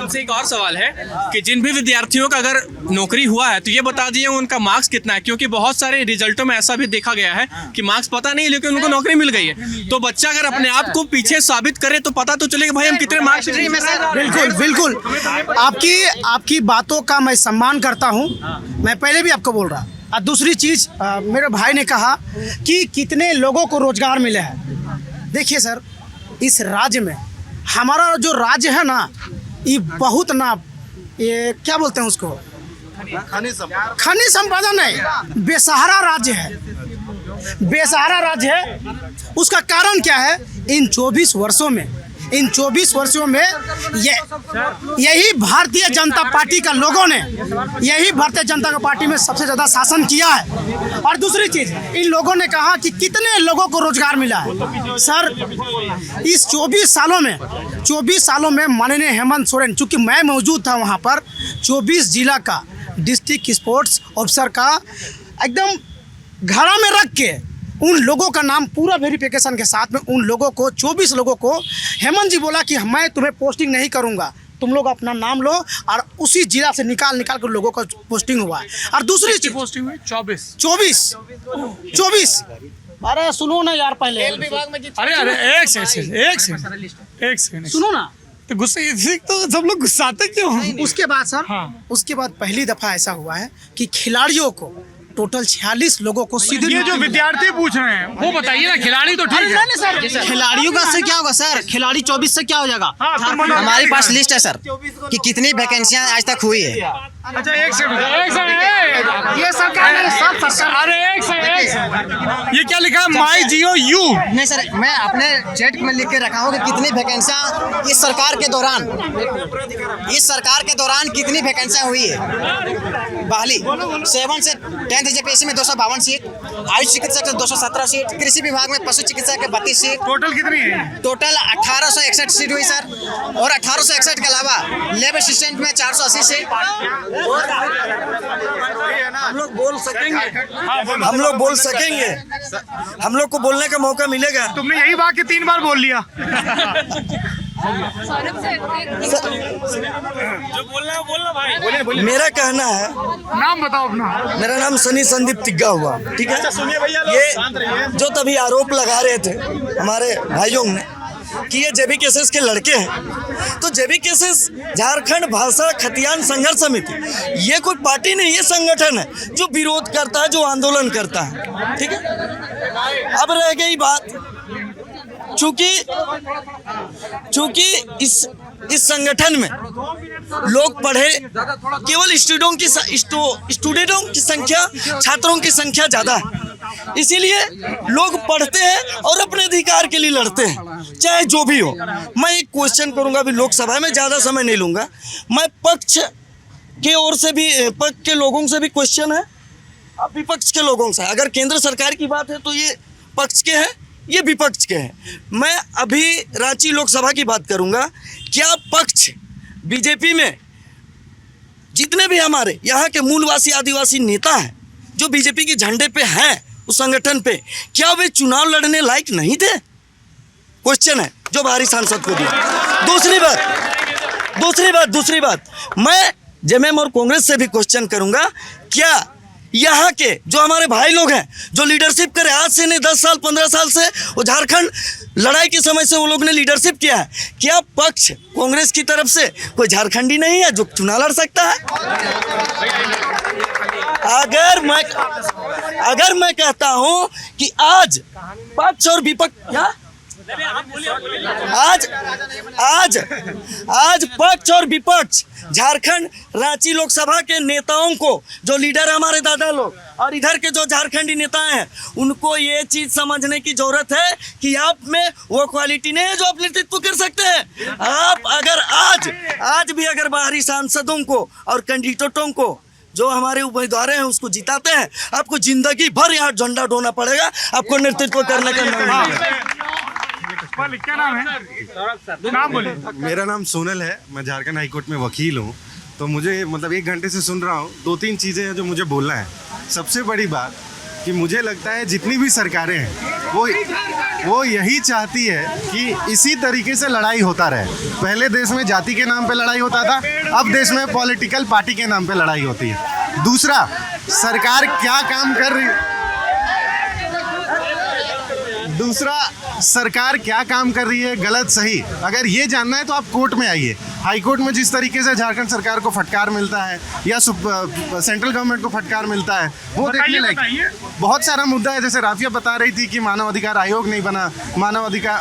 उनसे एक और सवाल है कि जिन भी विद्यार्थियों का अगर नौकरी हुआ है तो ये बता दिए उनका मार्क्स कितना है, क्योंकि बहुत सारे रिजल्टों में ऐसा भी देखा गया है कि मार्क्स पता नहीं लेकिन उनको नौकरी मिल गई है। तो बच्चा अगर अपने आप को पीछे साबित करे तो पता तो चले कि भाई हम कितने मार्क्स। बिल्कुल आपकी बातों का मैं सम्मान करता हूँ। मैं पहले भी आपको बोल रहा, और दूसरी चीज़ मेरे भाई ने कहा कि कितने लोगों को रोजगार मिले हैं। देखिए सर, इस राज्य में हमारा जो राज्य है ना, ये बहुत ना, ये क्या बोलते हैं उसको, खनिज संपदा नहीं, बेसहारा राज्य है, बेसहारा राज्य है। उसका कारण क्या है? इन 24 वर्षों में यही भारतीय जनता पार्टी का लोगों ने, यही भारतीय जनता पार्टी में सबसे ज़्यादा शासन किया है। और दूसरी चीज़, इन लोगों ने कहा कि कितने लोगों को रोजगार मिला है। सर, इस 24 सालों में माननीय हेमंत सोरेन, चूँकि मैं मौजूद था वहाँ पर, 24 जिला का डिस्ट्रिक्ट स्पोर्ट्स ऑफिसर का एकदम घड़ा में रख के उन लोगों का नाम पूरा वेरिफिकेशन के साथ में, उन लोगों को 24 लोगों को हेमंत जी बोला कि मैं तुम्हें पोस्टिंग नहीं करूंगा, तुम लोग अपना नाम लो, और उसी जिला से निकाल कर लोगों का पोस्टिंग हुआ है। और दूसरी चीज, पोस्टिंग हुई 24। अरे सुनो ना यार, पहले अरे एक सेकंड सुनो ना, तो गुस्से तो सब लोग गुस्साते क्यों? उसके बाद सर, हाँ, उसके बाद पहली दफा ऐसा हुआ है कि खिलाड़ियों को टोटल 46 लोगों को सीधे, ये जो विद्यार्थी पूछ रहे हैं वो बताइए ना, खिलाड़ी तो ठीक है सर, खिलाड़ियों का से क्या होगा सर? खिलाड़ी 24 से क्या हो जाएगा? हमारे पास लिस्ट है सर कि कितनी वैकेंसियां आज तक हुई है। अच्छा एक सेकंड, ये सरकार ने सब सरकार, अरे एक सेकंड, ये क्या लिखा है? माई जियो यू? नहीं सर, मैं अपने चैट में लिख के रखा हूँ कि कितनी वैकेंसियां इस सरकार के दौरान कितनी वैकेंसियां हुई है। बहाली 7 से 10th जेपीएससी में 252 सीट, आयुष चिकित्सक से 217 सीट, कृषि विभाग में पशु चिकित्सक के 32 सीट, टोटल कितनी है? टोटल 1861 सीट हुई सर। और 1861 के अलावा लैब असिस्टेंट में 480 सीट। हम लोग बोल सकेंगे, हम लोग को बोलने का मौका मिलेगा। तुमने यही बात कि 3 बार बोल लिया। जो बोलना भाई। मेरा कहना है, नाम बताओ अपना। मेरा नाम सनी संदीप तिग्गा हुआ, ठीक है। सुनिए भैया, ये जो तभी आरोप लगा रहे थे हमारे भाइयों ने कि ये जेबी केसेस के लड़के हैं, तो जेबी केसेस झारखंड भाषा खतियान संघर्ष समिति, ये कोई पार्टी नहीं, ये संगठन है जो विरोध करता है, जो आंदोलन करता है, ठीक है। अब रह गई बात, चूंकि इस संगठन में लोग पढ़े, केवल स्टूडेंटों की संख्या, छात्रों की संख्या ज्यादा है, इसीलिए लोग पढ़ते हैं और अपने अधिकार के लिए लड़ते हैं, चाहे जो भी हो। मैं एक क्वेश्चन करूंगा, अभी लोकसभा में ज्यादा समय नहीं लूंगा। मैं पक्ष के ओर से भी, पक्ष के लोगों से भी क्वेश्चन है, अब विपक्ष के लोगों से। अगर केंद्र सरकार की बात है तो ये पक्ष के हैं, ये विपक्ष के हैं। मैं अभी रांची लोकसभा की बात करूंगा। क्या पक्ष बीजेपी में जितने भी हमारे यहाँ के मूलवासी आदिवासी नेता हैं जो बीजेपी के झंडे पे हैं उस संगठन पे, क्या वे चुनाव लड़ने लायक नहीं थे? क्वेश्चन है जो बाहरी सांसद को दिया। दूसरी बात मैं जेएमएम और कांग्रेस से भी क्वेश्चन करूंगा, क्या यहाँ के जो हमारे भाई लोग हैं जो लीडरशिप करे, आज से नहीं 10 साल 15 साल से, वो झारखंड लड़ाई के समय से वो लोग ने लीडरशिप किया है, क्या पक्ष कांग्रेस की तरफ से कोई झारखंडी नहीं है जो चुनाव लड़ सकता है? अगर मैं कहता हूं कि आज पक्ष और विपक्ष, आज पक्ष और विपक्ष झारखंड रांची लोकसभा के नेताओं को, जो लीडर हमारे दादा लोग और इधर के जो झारखंडी नेता हैं, उनको ये चीज समझने की जरूरत है कि आप में वो क्वालिटी नहीं है जो आप नेतृत्व कर सकते हैं। आप अगर आज भी अगर बाहरी सांसदों को और कैंडिडेटों को, जो हमारे उम्मीदवार हैं, उसको जिताते हैं, आपको जिंदगी भर यहाँ झंडा ढोना पड़ेगा, आपको नेतृत्व करने का क्या नाम है? नाम बोलिए। मेरा नाम सोनल है, मैं झारखंड हाईकोर्ट में वकील हूँ। तो मुझे मतलब 1 घंटे से सुन रहा हूँ, 2-3 चीज़ें हैं जो मुझे बोलना है। सबसे बड़ी बात कि मुझे लगता है जितनी भी सरकारें हैं वो यही चाहती है कि इसी तरीके से लड़ाई होता रहे। पहले देश में जाति के नाम पे लड़ाई होता था, अब देश में पॉलिटिकल पार्टी के नाम पे लड़ाई होती है। दूसरा, सरकार क्या काम कर रही है, गलत सही, अगर ये जानना है तो आप कोर्ट में आइए। हाईकोर्ट में जिस तरीके से झारखंड सरकार को फटकार मिलता है या सेंट्रल गवर्नमेंट को फटकार मिलता है, वो देखने लायक बहुत सारा मुद्दा है। जैसे राफिया बता रही थी कि मानव अधिकार आयोग नहीं बना,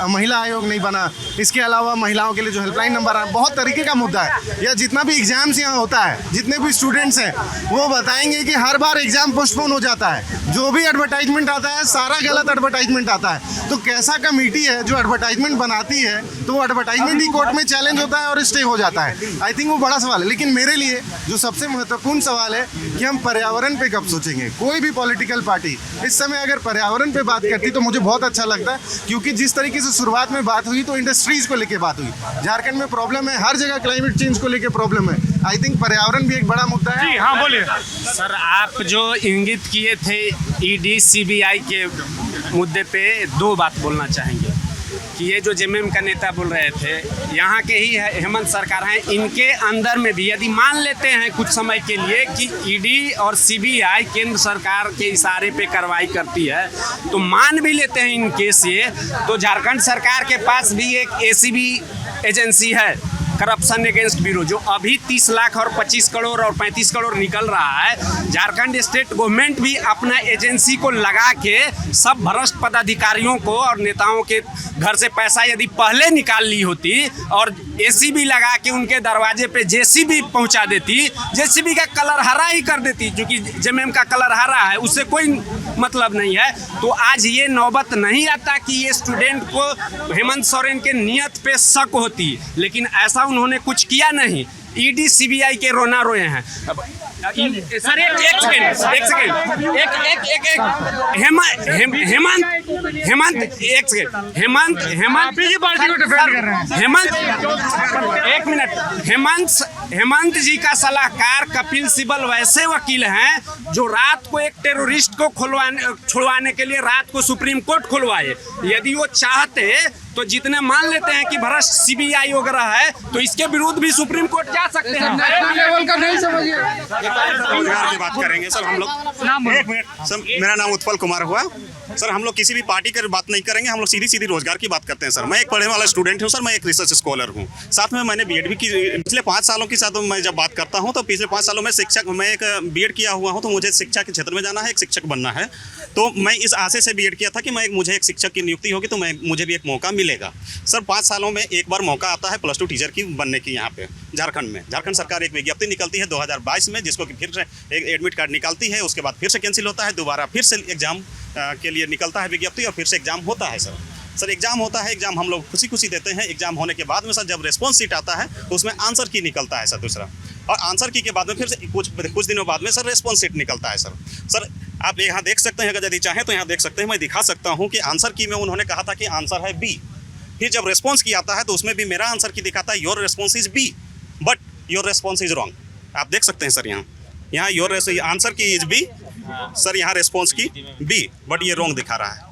महिला आयोग नहीं बना, इसके अलावा महिलाओं के लिए जो हेल्पलाइन नंबर है, बहुत तरीके का मुद्दा है। या जितना भी एग्जाम्स यहाँ होता है, जितने भी स्टूडेंट्स हैं वो बताएंगे कि हर बार एग्जाम पोस्टपोन हो जाता है। जो भी एडवर्टाइजमेंट आता है सारा गलत एडवर्टाइजमेंट आता है। तो कैसा कमेटी है जो एडवर्टाइजमेंट बनाती है, तो वो एडवर्टाइजमेंट ही कोर्ट में चैलेंज होता है और स्टे हो जाता है। आई थिंक वो बड़ा सवाल है। लेकिन मेरे लिए जो सबसे महत्वपूर्ण सवाल है कि हम पर्यावरण पे कब सोचेंगे। कोई भी पॉलिटिकल पार्टी इस समय अगर पर्यावरण पे बात करती तो मुझे बहुत अच्छा लगता है, क्योंकि जिस तरीके से शुरुआत में बात हुई तो इंडस्ट्रीज को लेकर बात हुई। झारखंड में प्रॉब्लम है, हर जगह क्लाइमेट चेंज को लेकर प्रॉब्लम है। आई थिंक पर्यावरण भी एक बड़ा मुद्दा है। जी हाँ, बोलिए सर। आप जो इंगित किए थे ईडी सीबीआई के मुद्दे पे दो बात बोलना चाहेंगे कि ये जो जेएमएम का नेता बोल रहे थे, यहाँ के ही हेमंत सरकार हैं, इनके अंदर में भी यदि मान लेते हैं कुछ समय के लिए कि ईडी और सीबीआई केंद्र सरकार के इशारे पे कार्रवाई करती है, तो मान भी लेते हैं इन केस ये, तो झारखंड सरकार के पास भी एक एसीबी एजेंसी है, करप्शन अगेंस्ट ब्यूरो, जो अभी 30 लाख और 25 करोड़ और 35 करोड़ निकल रहा है। झारखंड स्टेट गवर्नमेंट भी अपना एजेंसी को लगा के सब भ्रष्ट पदाधिकारियों को और नेताओं के घर से पैसा यदि पहले निकाल ली होती और एसीबी लगा के उनके दरवाजे पे जेसीबी पहुंचा देती, जेसीबी का कलर हरा ही कर देती, क्योंकि जेएमएम का कलर हरा है, उससे कोई मतलब नहीं है, तो आज ये नौबत नहीं आता कि ये स्टूडेंट को हेमंत सोरेन के नियत पे शक होती। लेकिन ऐसा उन्होंने कुछ किया नहीं। ईडी सीबीआई के रोना रोए हैं। सर एक सेकंड हेमंत जी का सलाहकार कपिल सिब्बल वैसे वकील हैं जो रात को एक टेररिस्ट को छुड़वाने के लिए रात को सुप्रीम कोर्ट खुलवाए। यदि वो चाहते तो जितने मान लेते हैं कि भ्रष्ट सीबीआई वगैरह है, तो इसके विरुद्ध भी सुप्रीम कोर्ट जा सकते हैं। लेवल का नहीं समझिए। रोजगार की बात करेंगे सर हम लोग। एक मिनट सर, मेरा नाम उत्पल कुमार हुआ सर। हम लोग किसी भी पार्टी की बात नहीं करेंगे, हम लोग सीधी सीधी रोजगार की बात करते हैं सर। मैं एक पढ़ने वाला स्टूडेंट हूँ सर, मैं एक रिसर्च स्कॉलर हूँ, साथ में मैंने बीएड भी की। पिछले 5 सालों के साथ मैं जब बात करता हूँ तो पिछले 5 सालों में मैं एक बीएड किया हुआ हूँ, तो मुझे शिक्षा के क्षेत्र में जाना है, एक शिक्षक बनना है। तो मैं इस आशय से बीएड किया था कि मुझे एक शिक्षक की नियुक्ति होगी तो मुझे भी एक मौका मिलेगा सर। 5 सालों में एक बार मौका आता है +2 टीचर की बनने की। यहाँ पे झारखंड में झारखंड सरकार एक विज्ञप्ति निकलती है 2022 में, जिसको कि फिर से एक एडमिट कार्ड निकालती है, उसके बाद फिर से कैंसिल होता है, दोबारा फिर से एग्जाम के लिए निकलता है विज्ञप्ति और फिर से एग्जाम होता है सर। एग्जाम होता है, एग्जाम हम लोग खुशी देते हैं। एग्जाम होने के बाद में सर जब रेस्पॉन्स शीट आता है तो उसमें आंसर की निकलता है सर दूसरा, और आंसर की के बाद में फिर से कुछ दिनों बाद में सर रेस्पॉन्स शीट निकलता है सर। आप यहाँ देख सकते हैं, अगर यदि चाहें तो यहाँ देख सकते हैं, मैं दिखा सकता हूँ कि आंसर की में उन्होंने कहा था कि आंसर है बी। फिर जब रेस्पॉन्स की आता है तो उसमें भी मेरा आंसर की दिखाता है your response is B, but your response is wrong. आप देख सकते हैं सर, यहाँ your answer key is B sir, यहाँ रेस्पॉन्स की बी, बट ये रॉन्ग दिखा रहा है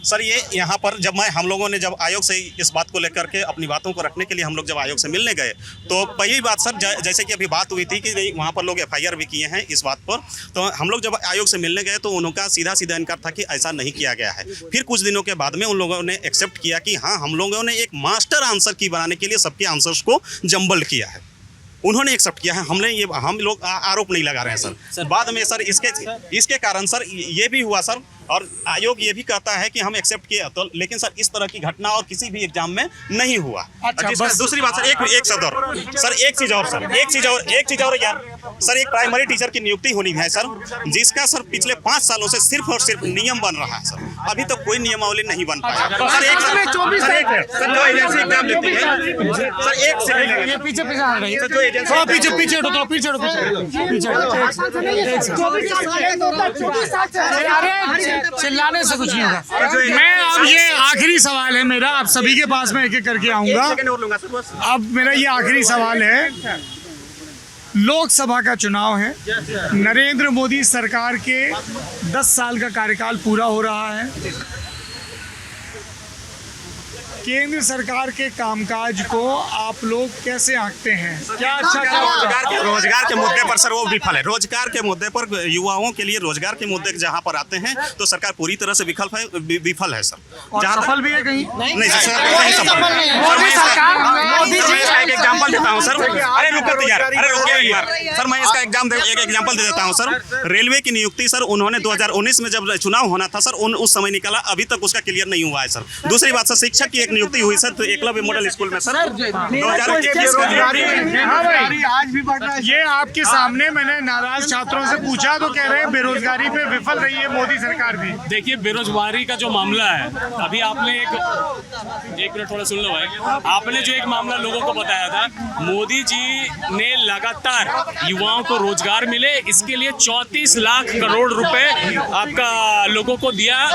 सर। ये यहाँ पर जब हम लोगों ने जब आयोग से इस बात को लेकर के अपनी बातों को रखने के लिए हम लोग जब आयोग से मिलने गए, तो पहली बात सर, जैसे कि अभी बात हुई थी कि वहाँ पर लोग FIR भी किए हैं इस बात पर, तो हम लोग जब आयोग से मिलने गए तो उनका सीधा इनकार था कि ऐसा नहीं किया गया है। फिर कुछ दिनों के बाद में उन लोगों ने एक्सेप्ट किया कि हाँ, हम लोगों ने एक मास्टर आंसर की बनाने के लिए सबके आंसर्स को जम्बल किया है, उन्होंने एक्सेप्ट किया है। हम लोग आरोप नहीं लगा रहे हैं सर। बाद में सर इसके कारण सर ये भी हुआ सर, और आयोग ये भी कहता है कि हम एक्सेप्ट किए, तो लेकिन सर इस तरह की घटना और किसी भी एग्जाम में नहीं हुआ। अच्छा, दूसरी बात सर, एक शब्द और सर, एक चीज और यार सर, एक प्राइमरी टीचर की नियुक्ति होनी है सर, जिसका सर पिछले 5 सालों से सिर्फ और सिर्फ नियम बन रहा है सर, अभी तक कोई नियमावली नहीं बन पाया सर। चिल्लाने से कुछ नहीं होगा। मैं अब ये आखिरी सवाल है मेरा, आप सभी के पास में एक-एक करके आऊंगा। अब मेरा ये आखिरी सवाल है, लोकसभा का चुनाव है, नरेंद्र मोदी सरकार के 10 साल का कार्यकाल पूरा हो रहा है। केंद्र सरकार के कामकाज को आप लोग कैसे आंकते हैं? क्या अच्छा रोजगार के मुद्दे पर सर वो विफल है। रोजगार के मुद्दे पर युवाओं के लिए रोजगार के मुद्दे जहाँ पर आते हैं तो सरकार पूरी तरह से विफल है सर। और सफल भी है कहीं? नहीं सर, नहीं सफल मैं एक एग्जांपल देता हूँ सर। अरे रुको तो यार, अरे रुकिए यार सर, मैं इसका एक एग्जांपल दे देता हूँ सर। रेलवे की नियुक्ति सर उन्होंने 2019 में जब चुनाव होना था सर उस समय निकाला, अभी तक उसका क्लियर नहीं हुआ है सर। दूसरी बात सर, शिक्षक की एक नियुक्ति हुई सर तो एकलव्य मॉडल स्कूल में सर 2021 ये आपके सामने मैंने नाराज छात्रों से पूछा तो कह रहे हैं बेरोजगारी पे विफल रही है मोदी सरकार भी। देखिए बेरोजगारी का जो मामला है, अभी आपने एक मिनट थोड़ा सुन लो भाई, आपने जो एक मामला लोगों को बताया था, मोदी जी ने लगातार युवाओं को रोजगार मिले इसके लिए 34 लाख करोड़ रुपए आपका लोगों को दिया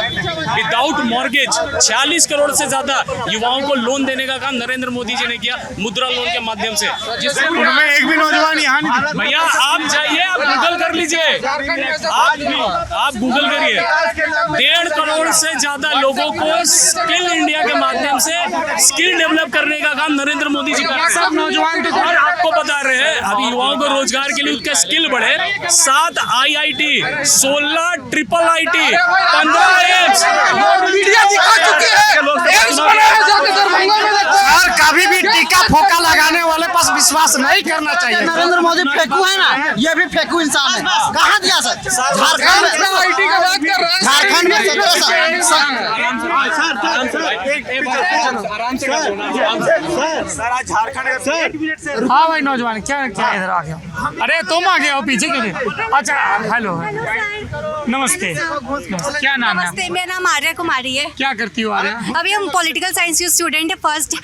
विदाउट मॉर्गेज। 46 करोड़ से ज्यादा युवाओं को लोन देने का काम नरेंद्र मोदी जी ने किया मुद्रा लोन के माध्यम से, जिससे उनमें एक भी नौजवान यहाँ नहीं। भैया आप जाइए, आप गूगल कर लीजिए, आप गूगल करिए, 1.5 करोड़ से ज्यादा लोगों को स्किल इंडिया के माध्यम से स्किल डेवलप करने का काम नरेंद्र मोदी जी का। सब नौजवान तो और आपको बता रहे हैं अभी युवाओं को रोजगार के लिए उनका स्किल बढ़े। 7 IIT, 16 IIIT, 15 एम्स मीडिया दिखा चुकी है। सर कभी भी टीका फोका लगाने वाले पास विश्वास नहीं करना चाहिए। नरेंद्र मोदी फेंकू है ना, ये भी फेंकू इंसान है। कहाँ दिया सर? झारखंड में आईटी का बात कर रहा है। झारखंड में सर आज झारखंड। हाँ भाई नौजवान क्या इधर आ गया? अरे तुम आ गए हो पीछे के लिए? अच्छा हेलो नमस्ते, क्या नाम है? नमस्ते, मेरा नाम आर्या कुमारी है। क्या करती हो आर्या? अभी हम पॉलिटिकल साइंस के स्टूडेंट है, फर्स्ट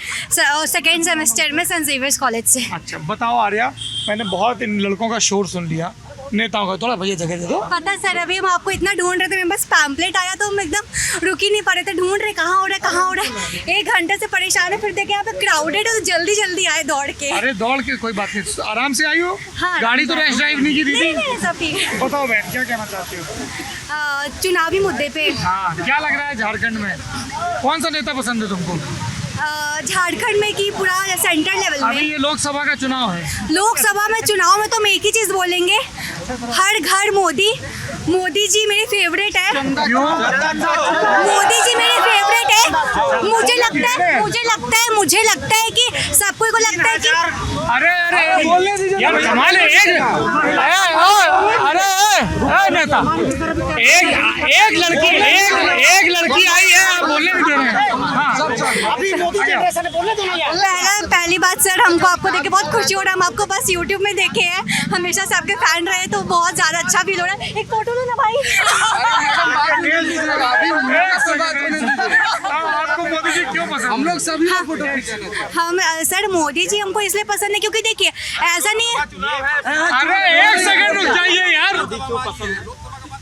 सेकेंड सेमेस्टर में सेंट जेवियर्स कॉलेज से। अच्छा बताओ आर्या, मैंने बहुत इन लड़कों का शोर सुन लिया, नेताओं का, थोड़ा भैया जगह दे दो। पता सर, अभी हम आपको इतना ढूंढ रहे थे, बस पैम्पलेट आया तो हम एकदम रुक ही नहीं पा रहे थे, ढूंढ रहे कहाँ हो रहा है कहाँ हो रहा है। 1 घंटे से परेशान है, फिर देखे यहाँ पे क्राउडेड है तो जल्दी जल्दी आए दौड़ के। अरे दौड़ के कोई बात नहीं, आराम से आई हो? हाँ, गाड़ी तो रैश ड्राइव नहीं की थी? नहीं सब ठीक है। बताओ बहन क्या कहना चाहती हो चुनावी मुद्दे पे? हाँ क्या लग रहा है झारखंड में कौन सा नेता पसंद है तुमको? झारखंड में कि पूरा सेंटर लेवल में? अभी ये लोकसभा का चुनाव है। लोकसभा में चुनाव में तो हम एक ही चीज बोलेंगे, हर घर मोदी। मोदी जी मेरे फेवरेट है। क्यों? मोदी जी मेरे फेवरेट है। मुझे लगता है कि सबको को लगता है कि अरे बोलने दीजिए यार, कमाल है। अरे नेता एक लड़की आई है, बोलने नहीं दे रहे हैं। अभी मोदी जनरेशन है, बोलने दो ना यार। पहली बात सर, हमको आपको देख के बहुत खुशी हो रहा है। हम आपको बस YouTube में देखे हैं, हमेशा से आपके फैन रहे, तो बहुत ज़्यादा अच्छा फील हो रहा है। एक फोटो लो ना भाई। आपको मोदी जी क्यों पसंद? हम लोग सभी फोटो हम सर मोदी जी हमको इसलिए पसंद है क्योंकि देखिए ऐसा नहीं है। अरे 1 सेकंड रुक जाइए यार।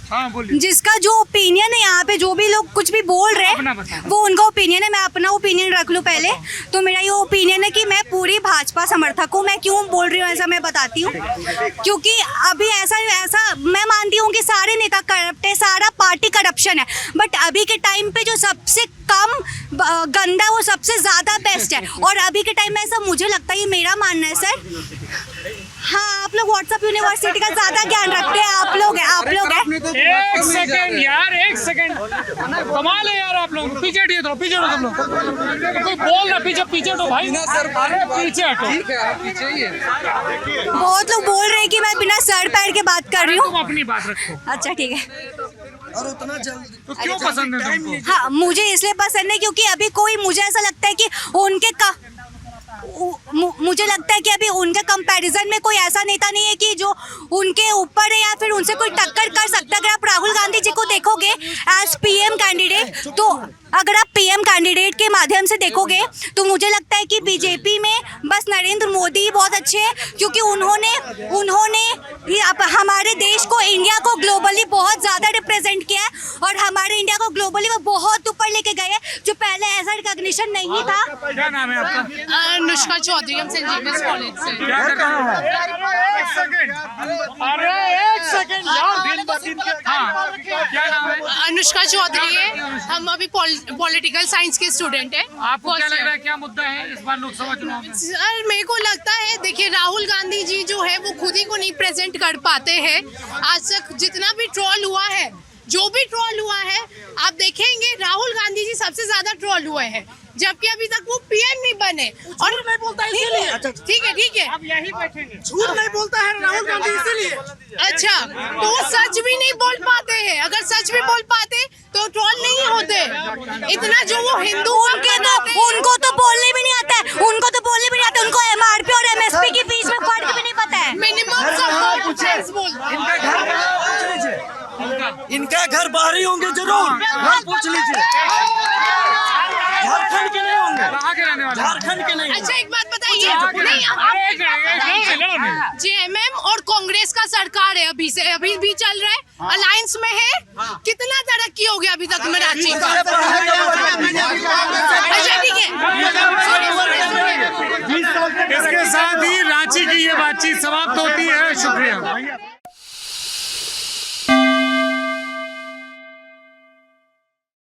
हाँ बोलिए। जिसका जो ओपिनियन है यहाँ पे, जो भी लोग कुछ भी बोल रहे हैं वो उनका ओपिनियन है। मैं अपना ओपिनियन रख लूँ पहले, तो मेरा ये ओपिनियन है कि मैं पूरी भाजपा समर्थक हूँ। मैं क्यों बोल रही हूँ ऐसा मैं बताती हूँ, क्योंकि अभी ऐसा मैं मानती हूँ कि सारे नेता करप्ट है, सारा पार्टी करप्शन है, बट अभी के टाइम पे जो सबसे कम गंदा है वो सबसे ज़्यादा बेस्ट है। और अभी के टाइम में ऐसा मुझे लगता है, ये मेरा मानना है सर। हाँ, आप लोग व्हाट्सएप यूनिवर्सिटी का ज्यादा ज्ञान रखते हैं। आप लोग हैं। 1 सेकंड यार, 1 सेकंड, कमाल है यार। आप लोग पीछे हटिए, थोड़ा पीछे हटो। तुम लोग कोई बोल रहा, पीछे हटो भाई। अरे पीछे हटो। बहुत लोग बोल रहे हैं कि मैं बिना सर पैर के बात कर रही हूँ। तुम अपनी बात रखो। अच्छा ठीक है। और उतना जल्दी तो क्यों पसंद है तुमको? हाँ, मुझे इसलिए पसंद है क्योंकि अभी कोई, मुझे ऐसा लगता है कि मुझे लगता है कि अभी उनके कंपैरिजन में कोई ऐसा नेता नहीं है कि जो उनके ऊपर है या फिर उनसे कोई टक्कर कर सकता है। अगर आप राहुल गांधी जी को देखोगे एज PM कैंडिडेट, तो अगर आप PM कैंडिडेट के माध्यम से देखोगे तो मुझे लगता है कि बीजेपी में बस नरेंद्र मोदी बहुत अच्छे हैं, क्योंकि उन्होंने हमारे देश को, इंडिया को ग्लोबली बहुत ज़्यादा रिप्रेजेंट किया है और हमारे इंडिया को ग्लोबली वो बहुत ऊपर लेके गए हैं, जो पहले ऐसा रिकॉग्निशन नहीं था। क्या नाम है आपका? अनुष्का चौधरी, हम सेंट जेवियर्स कॉलेज से। क्या कर रहे हो? 1 सेकंड, अरे 1 सेकंड यार, दिन ब दिन। हाँ क्या नाम है? अनुष्का चौधरी है। हम अभी पॉलिटिकल साइंस के स्टूडेंट है। आपको क्या लग रहा है क्या मुद्दा है इस बार लोकसभा चुनाव में? सर मेरे को लगता है, देखिए राहुल गांधी जी जो है वो खुद ही को नहीं प्रेजेंट कर पाते हैं। आज तक जितना भी ट्रोल हुआ है, जो भी ट्रोल हुआ है, आप देखेंगे राहुल गांधी जी सबसे ज्यादा ट्रोल हुए हैं, जबकि अभी तक वो पीएम नहीं बने। और नहीं बोलता इसीलिए, ठीक है अब यही बैठेंगे। झूठ नहीं बोलता है राहुल गांधी इसीलिए। अच्छा, तो वो सच भी नहीं बोल पाते हैं। अगर सच भी बोल पाते तो ट्रोल नहीं होते। इतना जो वो हिंदू उनको तो बोलने भी नहीं आता है, उनको तो बोलने भी नहीं आता, उनको एमआरपी और एमएसपी के बीच में फर्क भी नहीं पता है। मिनिमम सपोर्ट बोलते। इनका घर बाहरी होंगे जरूर, घर पूछ लीजिए। झारखंड के नहीं होंगे, कहाँ के रहने वाले? झारखंड के नहीं। अच्छा एक बात बताइए, जेएमएम और कांग्रेस का सरकार है, अभी भी चल रहा है, अलायंस में है। कितना तरक्की हो गया अभी तक में रांची का? अच्छा ठीक है, इसके साथ ही रांची की ये बातचीत समाप्त होती है। शुक्रिया।